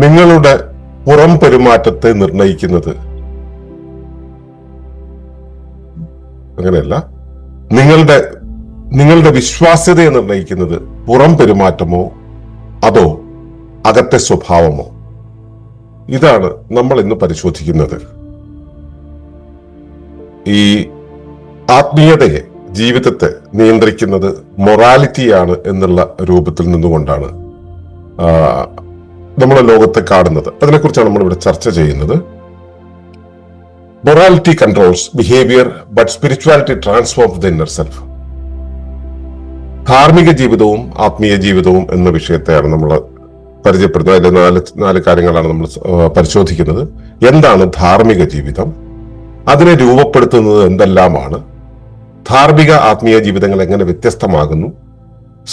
നിങ്ങളുടെ പുറം പെരുമാറ്റത്തെ നിർണയിക്കുന്നത് അങ്ങനെയല്ല, നിങ്ങളുടെ വിശ്വാസ്യതയെ നിർണയിക്കുന്നത് പുറം പെരുമാറ്റമോ അതോ അകത്തെ സ്വഭാവമോ? ഇതാണ് നമ്മൾ ഇന്ന് പരിശോധിക്കുന്നത്. ഈ ആത്മീയതയെ, ജീവിതത്തെ നിയന്ത്രിക്കുന്നത് മൊറാലിറ്റിയാണ് എന്നുള്ള രൂപത്തിൽ നിന്നുകൊണ്ടാണ് നമ്മളെ ലോകത്തെ കാണുന്നത്. അതിനെക്കുറിച്ചാണ് നമ്മൾ ഇവിടെ ചർച്ച ചെയ്യുന്നത്. Morality controls behaviour but spirituality transforms the inner self. ധാർമ്മിക ജീവിതവും ആത്മീയ ജീവിതവും എന്ന വിഷയത്തെയാണ് നമ്മൾ പരിചയപ്പെടുന്നത്. അതിലെ നാല് കാര്യങ്ങളാണ് നമ്മൾ പരിശോധിക്കുന്നത്. എന്താണ് ധാർമ്മിക ജീവിതം? അതിനെ രൂപപ്പെടുത്തുന്നത് എന്തെല്ലാമാണ്? ധാർമ്മിക ആത്മീയ ജീവിതങ്ങൾ എങ്ങനെ വ്യത്യസ്തമാകുന്നു?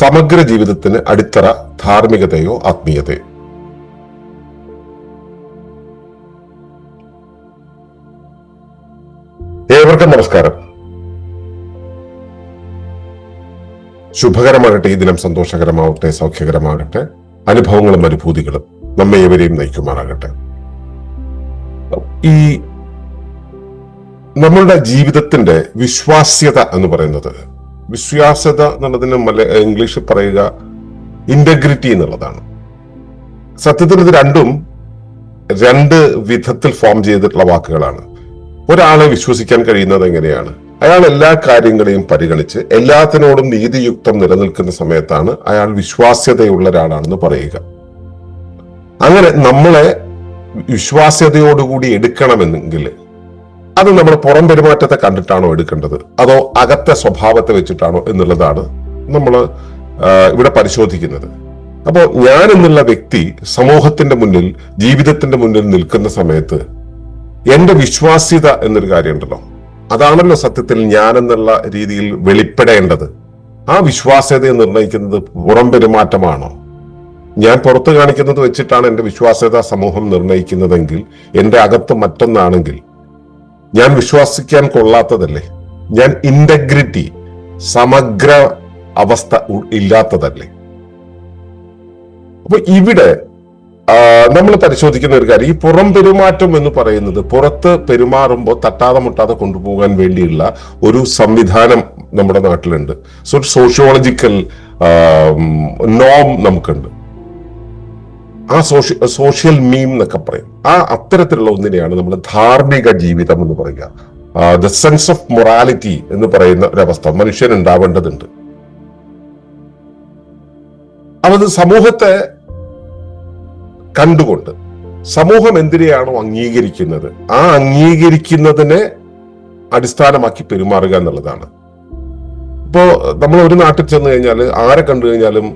സമഗ്ര ജീവിതത്തിന് അടിത്തറ ധാർമ്മികതയോ ആത്മീയതയോ? ഏവർക്കും നമസ്കാരം. ശുഭകരമാകട്ടെ ഈ ദിനം, സന്തോഷകരമാവട്ടെ, സൗഖ്യകരമാകട്ടെ, അനുഭവങ്ങളും അനുഭൂതികളും നമ്മെ ഏവരെയും നയിക്കുമാറാകട്ടെ. ഈ നമ്മളുടെ ജീവിതത്തിന്റെ വിശ്വാസ്യത എന്ന് പറയുന്നത്, വിശ്വാസ്യത എന്നുള്ളതിന് ഇംഗ്ലീഷിൽ പറയുക ഇന്റഗ്രിറ്റി എന്നുള്ളതാണ്. സത്യത്തിൽ ഇത് രണ്ട് വിധത്തിൽ ഫോം ചെയ്തിട്ടുള്ള വാക്കുകളാണ്. ഒരാളെ വിശ്വസിക്കാൻ കഴിയുന്നത് എങ്ങനെയാണ്? അയാൾ എല്ലാ കാര്യങ്ങളെയും പരിഗണിച്ച് എല്ലാത്തിനോടും നീതിയുക്തം നിലനിൽക്കുന്ന സമയത്താണ് അയാൾ വിശ്വാസ്യതയുള്ള ഒരാളാണെന്ന് പറയുക. അങ്ങനെ നമ്മളെ വിശ്വാസ്യതയോടുകൂടി എടുക്കണമെന്നെങ്കിൽ അത് നമ്മുടെ പുറം പെരുമാറ്റത്തെ കണ്ടിട്ടാണോ എടുക്കേണ്ടത്, അതോ അകത്തെ സ്വഭാവത്തെ വെച്ചിട്ടാണോ എന്നുള്ളതാണ് നമ്മൾ ഇവിടെ പരിശോധിക്കുന്നത്. അപ്പോൾ ഞാൻ എന്നുള്ള വ്യക്തി സമൂഹത്തിന്റെ മുന്നിൽ, ജീവിതത്തിന്റെ മുന്നിൽ നിൽക്കുന്ന സമയത്ത് എന്റെ വിശ്വാസ്യത എന്നൊരു കാര്യമുണ്ടല്ലോ, അതാണല്ലോ സത്യത്തിൽ ഞാൻ എന്നുള്ള രീതിയിൽ വെളിപ്പെടേണ്ടത്. ആ വിശ്വാസ്യതയെ നിർണ്ണയിക്കുന്നത് പുറം പെരുമാറ്റമാണോ? ഞാൻ പുറത്ത് കാണിക്കുന്നത് വെച്ചിട്ടാണ് എന്റെ വിശ്വാസ്യത സമൂഹം നിർണ്ണയിക്കുന്നതെങ്കിൽ, എന്റെ അകത്ത് മറ്റൊന്നാണെങ്കിൽ ഞാൻ വിശ്വസിക്കാൻ കൊള്ളാത്തതല്ലേ? ഞാൻ ഇന്റഗ്രിറ്റി, സമഗ്ര അവസ്ഥ ഇല്ലാത്തതല്ലേ? അപ്പൊ ഇവിടെ നമ്മൾ പരിശോധിക്കുന്ന ഒരു കാര്യം, ഈ പുറം പെരുമാറ്റം എന്ന് പറയുന്നത് പുറത്ത് പെരുമാറുമ്പോൾ തട്ടാതെ മുട്ടാതെ കൊണ്ടുപോകാൻ വേണ്ടിയുള്ള ഒരു സംവിധാനം നമ്മുടെ നാട്ടിലുണ്ട്. സോഷ്യോളജിക്കൽ നോം നമുക്കുണ്ട്. ആ സോഷ്യൽ മീം എന്നൊക്കെ പറയും. ആ അത്തരത്തിലുള്ള ഒന്നിനെയാണ് നമ്മൾ ധാർമ്മിക ജീവിതം എന്ന് പറയുക. ദ സെൻസ് ഓഫ് മൊറാലിറ്റി എന്ന് പറയുന്ന ഒരവസ്ഥ മനുഷ്യൻ ഉണ്ടാവേണ്ടതുണ്ട്. അത് സമൂഹത്തെ കണ്ടുകൊണ്ട് സമൂഹം എന്തിനെയാണോ അംഗീകരിക്കുന്നത് ആ അംഗീകരിക്കുന്നതിനെ അടിസ്ഥാനമാക്കി പെരുമാറുക എന്നുള്ളതാണ്. ഇപ്പോ നമ്മൾ ഒരു നാട്ടിൽ ചെന്ന് കഴിഞ്ഞാൽ ആരെ കണ്ടു കഴിഞ്ഞാലും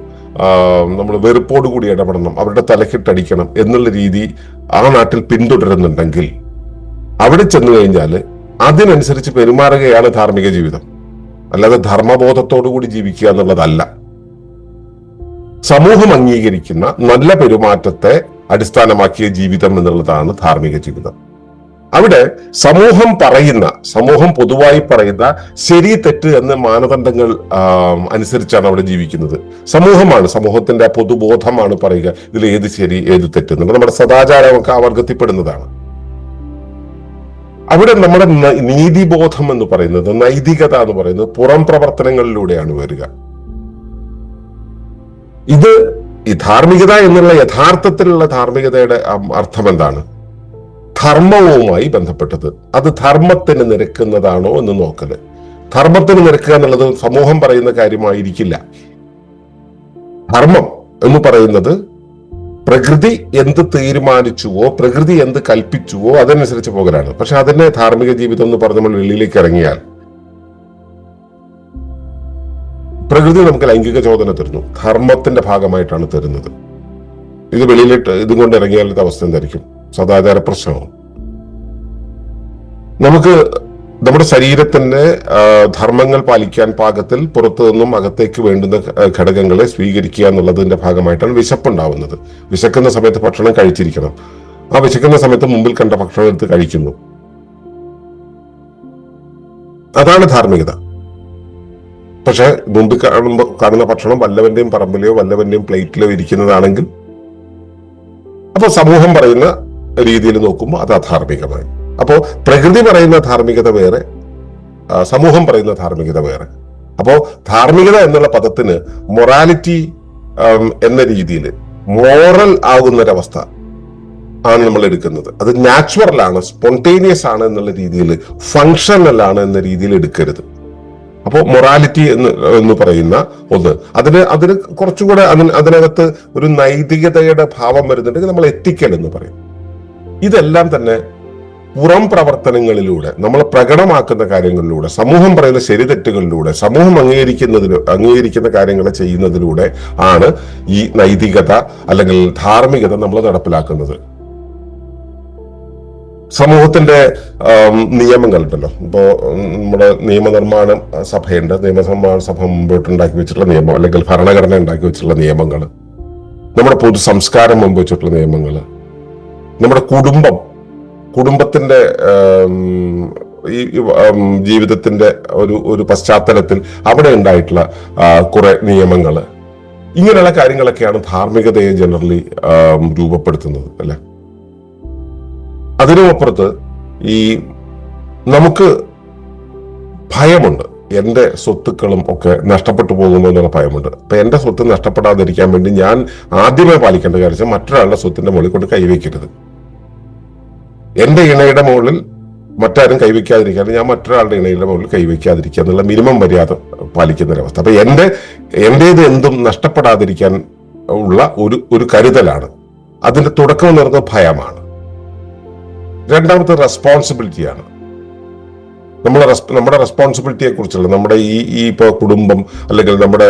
നമ്മൾ വെറുപ്പോട് കൂടി ഇടപെടണം, അവരുടെ തലക്കിട്ടടിക്കണം എന്നുള്ള രീതി ആ നാട്ടിൽ പിന്തുടരുന്നുണ്ടെങ്കിൽ അവിടെ ചെന്നു കഴിഞ്ഞാൽ അതിനനുസരിച്ച് പെരുമാറുകയാണ് ധാർമ്മിക ജീവിതം. അല്ലാതെ ധർമ്മബോധത്തോടു കൂടി ജീവിക്കുക എന്നുള്ളതല്ല. സമൂഹം അംഗീകരിക്കുന്ന നല്ല പെരുമാറ്റത്തെ അടിസ്ഥാനമാക്കിയ ജീവിതം എന്നുള്ളതാണ് ധാർമ്മിക ജീവിതം. അവിടെ സമൂഹം പൊതുവായി പറയുന്ന ശരി തെറ്റ് എന്ന മാനദണ്ഡങ്ങൾ അനുസരിച്ചാണ് അവിടെ ജീവിക്കുന്നത്. സമൂഹത്തിന്റെ പൊതുബോധമാണ് പറയുക ഇതിൽ ഏത് ശരി ഏത് തെറ്റ് എന്നുള്ളത്. നമ്മുടെ സദാചാരമൊക്കെ ആ വർഗത്തിൽപ്പെടുന്നതാണ്. അവിടെ നമ്മുടെ നീതിബോധം എന്ന് പറയുന്നത്, നൈതികത എന്ന് പറയുന്നത് പുറം പ്രവർത്തനങ്ങളിലൂടെയാണ് വരിക. ഇത് ഈ ധാർമ്മികത എന്നുള്ള യഥാർത്ഥത്തിലുള്ള ധാർമ്മികതയുടെ അർത്ഥം എന്താണ്? ധർമ്മവുമായി ബന്ധപ്പെട്ടത്. അത് ധർമ്മത്തിന് നിരക്കുന്നതാണോ എന്ന് നോക്കല്. ധർമ്മത്തിന് നിരക്കുക എന്നുള്ളത് സമൂഹം പറയുന്ന കാര്യമായിരിക്കില്ല. ധർമ്മം എന്ന് പറയുന്നത് പ്രകൃതി എന്ത് തീരുമാനിച്ചുവോ, പ്രകൃതി എന്ത് കൽപ്പിച്ചുവോ അതനുസരിച്ച് പോകലാണ്. പക്ഷെ അതിനെ ധാർമ്മിക ജീവിതം എന്ന് പറഞ്ഞ് നമ്മൾ വെളിയിലേക്ക് ഇറങ്ങിയാൽ പ്രകൃതി നമുക്ക് ലൈംഗിക ചോദന തരുന്നു, ധർമ്മത്തിന്റെ ഭാഗമായിട്ടാണ് തരുന്നത്. ഇത് വെളിയിലിട്ട് ഇതും കൊണ്ട് ഇറങ്ങിയാലത്തെ അവസ്ഥ എന്തായിരിക്കും? സദാചാര പ്രശ്നവും. നമുക്ക് നമ്മുടെ ശരീരത്തിന്റെ ധർമ്മങ്ങൾ പാലിക്കാൻ പാകത്തിൽ പുറത്തു നിന്നും അകത്തേക്ക് വേണ്ടുന്ന ഘടകങ്ങളെ സ്വീകരിക്കുക എന്നുള്ളതിന്റെ ഭാഗമായിട്ടാണ് വിശപ്പുണ്ടാവുന്നത്. വിശക്കുന്ന സമയത്ത് ഭക്ഷണം കഴിച്ചിരിക്കണം. ആ വിശക്കുന്ന സമയത്ത് മുമ്പിൽ കണ്ട ഭക്ഷണം എടുത്ത് കഴിക്കുന്നു. അതാണ് ധാർമ്മികത. പക്ഷെ മുമ്പിൽ കാണുന്ന ഭക്ഷണം വല്ലവന്റെയും പറമ്പിലെയോ വല്ലവന്റെയും പ്ലേറ്റിലോ ഇരിക്കുന്നതാണെങ്കിൽ അപ്പോൾ സമൂഹം പറയുന്ന രീതിയിൽ നോക്കുമ്പോൾ അത് അധാർമികമായി. അപ്പോൾ പ്രകൃതി പറയുന്ന ധാർമ്മികത വേറെ, സമൂഹം പറയുന്ന ധാർമ്മികത വേറെ. അപ്പോൾ ധാർമ്മികത എന്നുള്ള പദത്തിന് മൊറാലിറ്റി എന്ന രീതിയിൽ മോറൽ ആകുന്നൊരവസ്ഥ ആണ് നമ്മൾ എടുക്കുന്നത്. അത് നാച്ചുറൽ ആണ്, സ്പോണ്ടേനിയസ് ആണ് എന്നുള്ള രീതിയിൽ, ഫങ്ഷണൽ ആണ് എന്ന രീതിയിൽ എടുക്കരുത്. അപ്പോൾ മൊറാലിറ്റി എന്ന് പറയുന്ന ഒന്ന്, അതിന് കുറച്ചുകൂടെ അതിനകത്ത് ഒരു നൈതികതയുടെ ഭാവം വരുന്നുണ്ടെങ്കിൽ നമ്മൾ എത്തിക്കൽ എന്ന് പറയും. ഇതെല്ലാം തന്നെ പുറം പ്രവർത്തനങ്ങളിലൂടെ, നമ്മൾ പ്രകടമാക്കുന്ന കാര്യങ്ങളിലൂടെ, സമൂഹം പറയുന്ന ശരിതെറ്റുകളിലൂടെ, സമൂഹം അംഗീകരിക്കുന്ന കാര്യങ്ങൾ ചെയ്യുന്നതിലൂടെ ആണ് ഈ നൈതികത അല്ലെങ്കിൽ ധാർമ്മികത നമ്മൾ നടപ്പിലാക്കുന്നത്. സമൂഹത്തിന്റെ നിയമങ്ങളുണ്ടല്ലോ. ഇപ്പോ നമ്മുടെ നിയമനിർമ്മാണ സഭയുണ്ട്. നിയമനിർമ്മാണ സഭ മുമ്പോട്ട് ഉണ്ടാക്കി വെച്ചിട്ടുള്ള നിയമം, അല്ലെങ്കിൽ ഭരണഘടന ഉണ്ടാക്കി വെച്ചിട്ടുള്ള നിയമങ്ങൾ, നമ്മുടെ പൊതു സംസ്കാരം മുമ്പ് വെച്ചിട്ടുള്ള നിയമങ്ങൾ, നമ്മുടെ കുടുംബത്തിന്റെ ഈ ജീവിതത്തിന്റെ ഒരു പശ്ചാത്തലത്തിൽ അവിടെ ഉണ്ടായിട്ടുള്ള കുറെ നിയമങ്ങൾ, ഇങ്ങനെയുള്ള കാര്യങ്ങളൊക്കെയാണ് ധാർമ്മികതയെ ജനറലി രൂപപ്പെടുത്തുന്നത്, അല്ലെ? അതിനുമപ്പുറത്ത് ഈ നമുക്ക് ഭയമുണ്ട്, എന്റെ സ്വത്തുക്കളും ഒക്കെ നഷ്ടപ്പെട്ടു പോകുമോ എന്നുള്ള ഭയമുണ്ട്. അപ്പൊ എന്റെ സ്വത്ത് നഷ്ടപ്പെടാതിരിക്കാൻ വേണ്ടി ഞാൻ ആദ്യമേ പാലിക്കേണ്ട കാര്യം മറ്റൊരാളുടെ സ്വത്തിന്റെ മുകളിൽ കൊണ്ട് കൈവയ്ക്കരുത്. എന്റെ ഇണയുടെ മുകളിൽ മറ്റാരും കൈവയ്ക്കാതിരിക്കാൻ ഞാൻ മറ്റൊരാളുടെ ഇണയുടെ മുകളിൽ കൈവയ്ക്കാതിരിക്കുക എന്നുള്ള മിനിമം മര്യാദ പാലിക്കുന്ന ഒരവസ്ഥ. അപ്പൊ എന്റേത് എന്തും നഷ്ടപ്പെടാതിരിക്കാൻ ഉള്ള ഒരു കരുതലാണ്. അതിന്റെ തുടക്കം എന്ന് പറയുന്നത് ഭയമാണ്. രണ്ടാമത്തെ റെസ്പോൺസിബിലിറ്റിയാണ്. നമ്മുടെ റെസ്പോൺസിബിലിറ്റിയെ കുറിച്ചുള്ള, നമ്മുടെ ഈ ഇപ്പോൾ കുടുംബം അല്ലെങ്കിൽ നമ്മുടെ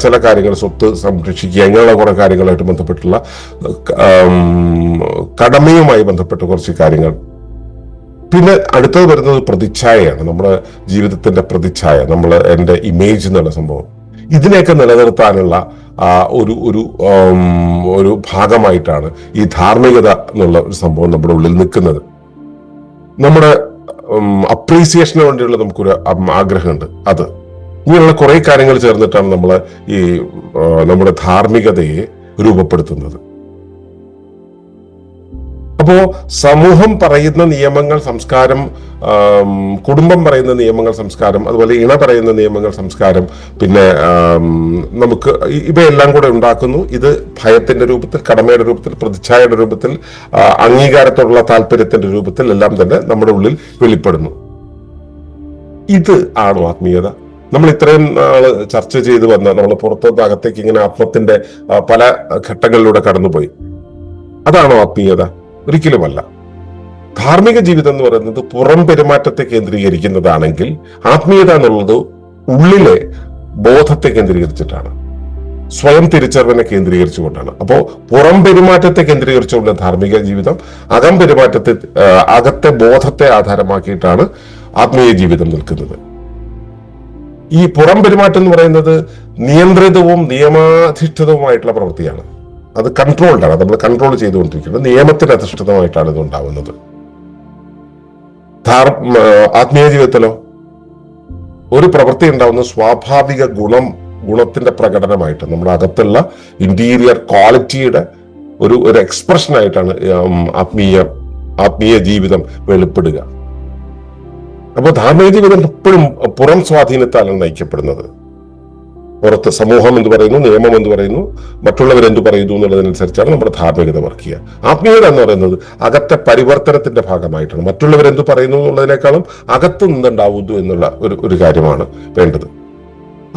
ചില കാര്യങ്ങൾ, സ്വത്ത് സംരക്ഷിക്കുക, ഇങ്ങനെയുള്ള കുറെ കാര്യങ്ങളായിട്ട് ബന്ധപ്പെട്ടുള്ള കടമയുമായി ബന്ധപ്പെട്ട കുറച്ച് കാര്യങ്ങൾ. പിന്നെ അടുത്തത് വരുന്നത് പ്രതിച്ഛായയാണ്, നമ്മുടെ ജീവിതത്തിന്റെ പ്രതിച്ഛായ, എന്റെ ഇമേജ് എന്നുള്ള സംഭവം. ഇതിനെയൊക്കെ നിലനിർത്താനുള്ള ഒരു ഭാഗമായിട്ടാണ് ഈ ധാർമ്മികത എന്നുള്ള ഒരു സംഭവം നമ്മുടെ ഉള്ളിൽ നിൽക്കുന്നത്. നമ്മുടെ അപ്രീസിയേഷന് വേണ്ടിയുള്ള നമുക്കൊരു ആഗ്രഹമുണ്ട്. ഇങ്ങനെയുള്ള കുറെ കാര്യങ്ങൾ ചേർന്നിട്ടാണ് നമ്മൾ ഈ നമ്മുടെ ധാർമ്മികതയെ രൂപപ്പെടുത്തുന്നത്. അപ്പോ സമൂഹം പറയുന്ന നിയമങ്ങൾ, സംസ്കാരം, കുടുംബം പറയുന്ന നിയമങ്ങൾ, സംസ്കാരം, അതുപോലെ ഇണ പറയുന്ന നിയമങ്ങൾ, സംസ്കാരം, പിന്നെ നമുക്ക് ഇവയെല്ലാം കൂടെ ഉണ്ടാക്കുന്നു. ഇത് ഭയത്തിന്റെ രൂപത്തിൽ, കടമയുടെ രൂപത്തിൽ, പ്രതിച്ഛായയുടെ രൂപത്തിൽ, അംഗീകാരത്തോടുള്ള താല്പര്യത്തിന്റെ രൂപത്തിൽ എല്ലാം തന്നെ നമ്മുടെ ഉള്ളിൽ വെളിപ്പെടുന്നു. ഇത് ആണോ ആത്മീയത? നമ്മൾ ഇത്രയും ചർച്ച ചെയ്തു വന്ന, നമ്മൾ പുറത്തോട്ട് അകത്തേക്ക് ഇങ്ങനെ ആത്മത്തിന്റെ പല ഘട്ടങ്ങളിലൂടെ കടന്നുപോയി. അതാണോ ആത്മീയത? ഒരിക്കലുമല്ല. ധാർമ്മിക ജീവിതം എന്ന് പറയുന്നത് പുറം പെരുമാറ്റത്തെ കേന്ദ്രീകരിക്കുന്നതാണെങ്കിൽ, ആത്മീയത എന്നുള്ളത് ഉള്ളിലെ ബോധത്തെ കേന്ദ്രീകരിച്ചിട്ടാണ്, സ്വയം തിരിച്ചറിവിനെ കേന്ദ്രീകരിച്ചുകൊണ്ടാണ്. അപ്പോൾ പുറം പെരുമാറ്റത്തെ കേന്ദ്രീകരിച്ചുകൊണ്ട് ധാർമ്മിക ജീവിതം, അകത്തെ ബോധത്തെ ആധാരമാക്കിയിട്ടാണ് ആത്മീയ ജീവിതം നിൽക്കുന്നത്. ഈ പുറം പെരുമാറ്റം എന്ന് പറയുന്നത് നിയന്ത്രിതവും നിയമാധിഷ്ഠിതവുമായിട്ടുള്ള പ്രവൃത്തിയാണ്. അത് കൺട്രോൾഡാണ്, നമ്മൾ കൺട്രോൾ ചെയ്തുകൊണ്ടിരിക്കുന്നത്. നിയമത്തിന് അധിഷ്ഠിതമായിട്ടാണ് ഇത് ഉണ്ടാവുന്നത്. ആത്മീയ ജീവിതത്തിലോ ഒരു പ്രവൃത്തി ഉണ്ടാവുന്ന സ്വാഭാവിക ഗുണത്തിന്റെ പ്രകടനമായിട്ട്, നമ്മുടെ അകത്തുള്ള ഇന്റീരിയർ ക്വാളിറ്റിയുടെ ഒരു എക്സ്പ്രഷൻ ആയിട്ടാണ് ആത്മീയ ജീവിതം വെളിപ്പെടുക. അപ്പോൾ ധാർമ്മിക ജീവിതം എപ്പോഴും പുറം സ്വാധീനത്താലാണ് നയിക്കപ്പെടുന്നത്. പുറത്ത് സമൂഹം എന്ന് പറയുന്നു, നിയമം എന്ന് പറയുന്നു, മറ്റുള്ളവരെന്ത് പറയുന്നു എന്നുള്ളതിനനുസരിച്ചാണ് നമ്മുടെ ധാർമ്മികത വർക്ക് ചെയ്യുക. ആത്മീയത എന്ന് പറയുന്നത് അകത്തെ പരിവർത്തനത്തിന്റെ ഭാഗമായിട്ടാണ്. മറ്റുള്ളവരെന്ത് പറയുന്നു എന്നുള്ളതിനേക്കാളും അകത്ത് നിന്നുണ്ടാവുന്നു എന്നുള്ള ഒരു കാര്യമാണ് വേണ്ടത്.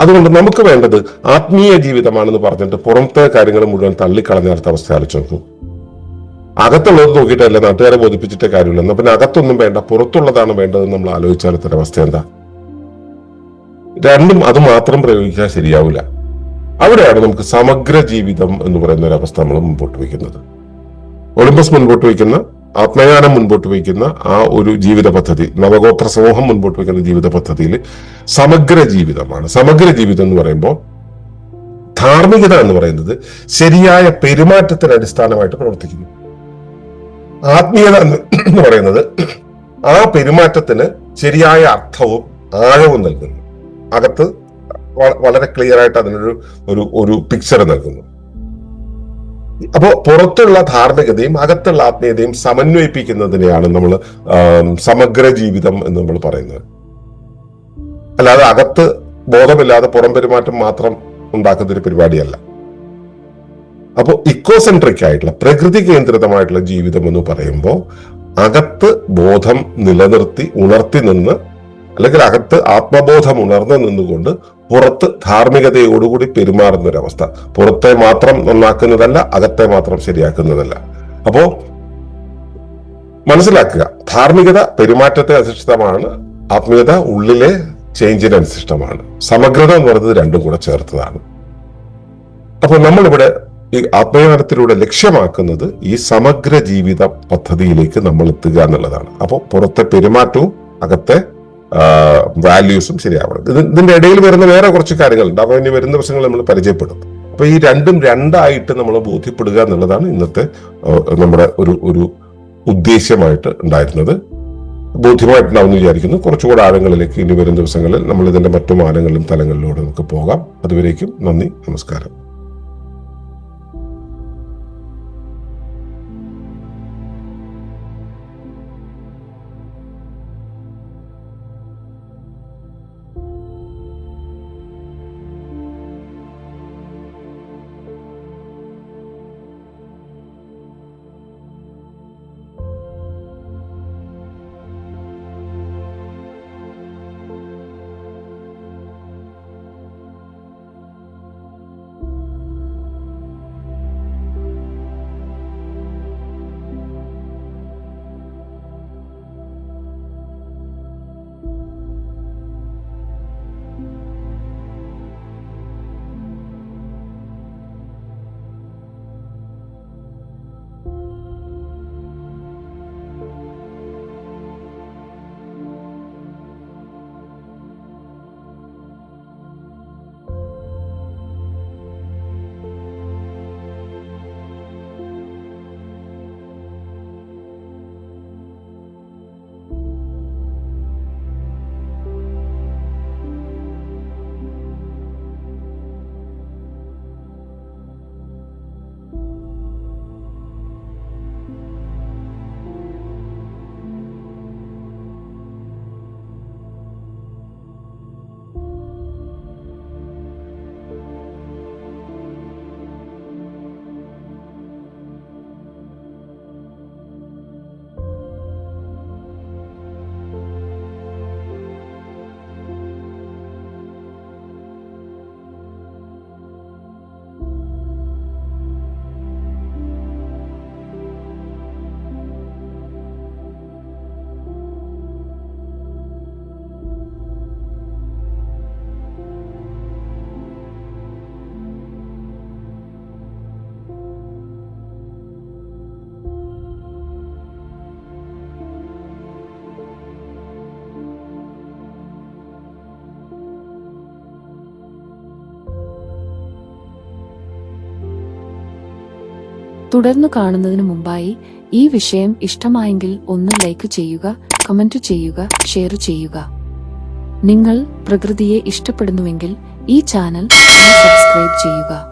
അതുകൊണ്ട് നമുക്ക് വേണ്ടത് ആത്മീയ ജീവിതമാണെന്ന് പറഞ്ഞിട്ട് പുറത്തെ കാര്യങ്ങൾ മുഴുവൻ തള്ളിക്കളഞ്ഞ അവസ്ഥ ആലോചിച്ച് നോക്കൂ. അകത്തുള്ളത് നോക്കിയിട്ടല്ല നാട്ടുകാരെ ബോധിപ്പിച്ചിട്ടേ കാര്യമില്ല. എന്നാൽ പിന്നെ അകത്തൊന്നും വേണ്ട, പുറത്തുള്ളതാണ് വേണ്ടതെന്ന് നമ്മൾ ആലോചിച്ചാലത്തെ അവസ്ഥ എന്താ? രണ്ടും അത് മാത്രം പ്രയോഗിച്ചാൽ ശരിയാവില്ല. അവിടെയാണ് നമുക്ക് സമഗ്ര ജീവിതം എന്ന് പറയുന്ന ഒരു അവസ്ഥ നമ്മൾ മുമ്പോട്ട് വയ്ക്കുന്നത്. ഒളിമ്പസ് മുൻപോട്ട് വയ്ക്കുന്ന, ആത്മജ്ഞാനം മുൻപോട്ട് വയ്ക്കുന്ന ആ ഒരു ജീവിത പദ്ധതി, നവഗോത്ര സമൂഹം മുൻപോട്ട് വയ്ക്കുന്ന ജീവിത പദ്ധതിയിൽ സമഗ്ര ജീവിതമാണ്. സമഗ്ര ജീവിതം എന്ന് പറയുമ്പോൾ ധാർമ്മികത എന്ന് പറയുന്നത് ശരിയായ പെരുമാറ്റത്തിന് അടിസ്ഥാനമായിട്ട് പ്രവർത്തിക്കുന്നു. ആത്മീയത എന്ന് പറയുന്നത് ആ പെരുമാറ്റത്തിന് ശരിയായ അർത്ഥവും ആഴവും നൽകുന്നു. അകത്ത് വളരെ ക്ലിയർ ആയിട്ട് അതിനൊരു ഒരു പിക്ചർ നൽകുന്നു. അപ്പോൾ പുറത്തുള്ള ധാർമ്മികതയും അകത്തുള്ള ആത്മീയതയും സമന്വയിപ്പിക്കുന്നതിനെയാണ് നമ്മൾ സമഗ്ര ജീവിതം എന്ന് നമ്മൾ പറയുന്നത്. അല്ലാതെ അകത്ത് ബോധമില്ലാതെ പുറം പെരുമാറ്റം മാത്രം ഉണ്ടാക്കുന്ന ഒരു പരിപാടിയല്ല. അപ്പോൾ ഇക്കോസെൻട്രിക് ആയിട്ടുള്ള പ്രകൃതി കേന്ദ്രിതമായിട്ടുള്ള ജീവിതം എന്ന് പറയുമ്പോൾ അകത്ത് ബോധം നിലനിർത്തി ഉണർത്തി നിന്ന്, അല്ലെങ്കിൽ അകത്ത് ആത്മബോധം ഉണർന്നു നിന്നുകൊണ്ട് പുറത്ത് ധാർമ്മികതയോടുകൂടി പെരുമാറുന്ന ഒരവസ്ഥ. പുറത്തെ മാത്രം നന്നാക്കുന്നതല്ല, അകത്തെ മാത്രം ശരിയാക്കുന്നതല്ല. അപ്പോ മനസ്സിലാക്കുക, ധാർമ്മികത പെരുമാറ്റത്തെ അധിഷ്ഠിതമാണ്, ആത്മീയത ഉള്ളിലെ ചേഞ്ചിന് അനുസൃഷ്ടമാണ്. സമഗ്രത എന്ന് പറയുന്നത് രണ്ടും കൂടെ ചേർത്തതാണ്. അപ്പൊ നമ്മളിവിടെ ഈ ആത്മീയത്തിലൂടെ ലക്ഷ്യമാക്കുന്നത് ഈ സമഗ്ര ജീവിത പദ്ധതിയിലേക്ക് നമ്മൾ എത്തുക എന്നുള്ളതാണ്. അപ്പോൾ പുറത്തെ പെരുമാറ്റവും അകത്തെ വാല്യൂസും ശരിയാവണം. ഇതിന്റെ ഇടയിൽ വരുന്ന വേറെ കുറച്ച് കാര്യങ്ങളുണ്ട്, അപ്പൊ ഇനി വരുന്ന ദിവസങ്ങൾ നമ്മൾ പരിചയപ്പെടും. അപ്പൊ ഈ രണ്ടും രണ്ടായിട്ട് നമ്മൾ ബോധ്യപ്പെടുക എന്നുള്ളതാണ് ഇന്നത്തെ നമ്മുടെ ഒരു ഉദ്ദേശ്യമായിട്ട് ഉണ്ടായിരുന്നത്. ബോധ്യമായിട്ടുണ്ടാവും എന്ന് വിചാരിക്കുന്നു. കുറച്ചുകൂടെ ആഴങ്ങളിലേക്ക് ഇനി വരും ദിവസങ്ങളിൽ നമ്മൾ ഇതിന്റെ മറ്റു മാനങ്ങളിലും തലങ്ങളിലൂടെ നമുക്ക് പോകാം. അതുവരേക്കും നന്ദി, നമസ്കാരം. തുടർന്നു കാണുന്നതിന് മുമ്പായി ഈ വിഷയം ഇഷ്ടമായെങ്കിൽ ഒന്ന് ലൈക്ക് ചെയ്യുക, കമന്റ് ചെയ്യുക, ഷെയർ ചെയ്യുക. നിങ്ങൾ പ്രകൃതിയെ ഇഷ്ടപ്പെടുന്നുവെങ്കിൽ ഈ ചാനൽ സബ്സ്ക്രൈബ് ചെയ്യുക.